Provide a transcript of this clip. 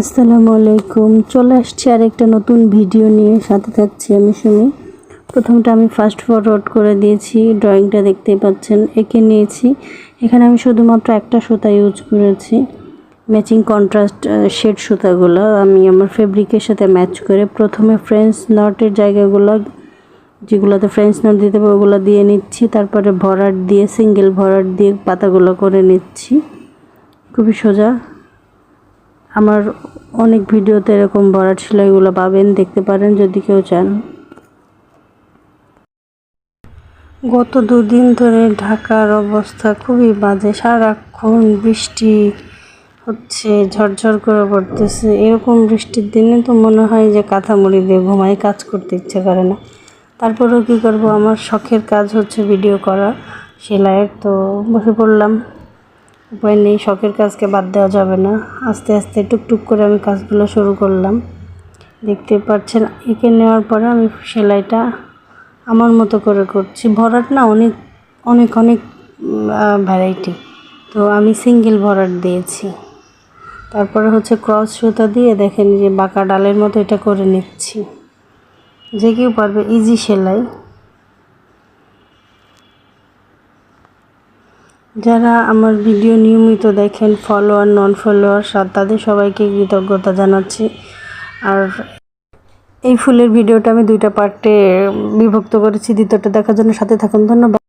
আসসালামু আলাইকুম। চলে আসছি আরেকটা নতুন ভিডিও নিয়ে, সাথে থাকছি আমি সুমি। প্রথমটা আমি ফাস্ট ফরওয়ার্ড করে দিয়েছি, ড্রয়িংটা দেখতেই পাচ্ছেন, এঁকে নিয়েছি। এখানে আমি শুধুমাত্র একটা সুতা ইউজ করেছি, ম্যাচিং কন্ট্রাস্ট শেড সুতাগুলো আমি আমার ফেব্রিকের সাথে ম্যাচ করে প্রথমে ফ্রেঞ্চ নটের জায়গাগুলো, যেগুলোতে ফ্রেঞ্চ নট দিতে হবে ওগুলো দিয়ে নিচ্ছি। তারপরে ভরাট দিয়ে, সিঙ্গেল ভরাট দিয়ে পাতাগুলো করে নিচ্ছি। খুবই সোজা। আমার অনেক ভিডিওতে এরকম ভরাট সেলাইগুলো পাবেন, দেখতে পারেন যদি কেউ চান। গত দুদিন ধরে ঢাকার অবস্থা খুবই বাজে, সারাক্ষণ বৃষ্টি হচ্ছে, ঝরঝর করে পড়তেছে। এরকম বৃষ্টির দিনে তো মনে হয় যে কাঁথা মুড়ি দিয়ে ঘুমাই, কাজ করতে ইচ্ছে করে না। তারপরেও কী করব, আমার শখের কাজ হচ্ছে ভিডিও করা সেলাইয়ের, তো বসে পড়লাম। উপায় নেই, শখের কাজকে বাদ দেওয়া যাবে না। আস্তে আস্তে টুকটুক করে আমি কাজগুলো শুরু করলাম। দেখতে পাচ্ছেন, এঁকে নেওয়ার পরে আমি সেলাইটা আমার মতো করে করছি। ভরাট না অনেক অনেক অনেক ভ্যারাইটি, তো আমি সিঙ্গেল ভরাট দিয়েছি। তারপরে হচ্ছে ক্রস সুতা দিয়ে দেখেন যে বাঁকা ডালের মতো এটা করে নিচ্ছি। যে কেউ পারবে, ইজি সেলাই। যারা আমার ভিডিও নিয়মিত দেখেন, ফলোয়ার নন ফলোয়ার তাদের সবাইকে কৃতজ্ঞতা জানাচ্ছি। আর এই ফুলের ভিডিওটা আমি 2টা পার্টে বিভক্ত করেছি, দ্বিতীয়টা দেখার জন্য সাথে থাকুন। ধন্যবাদ।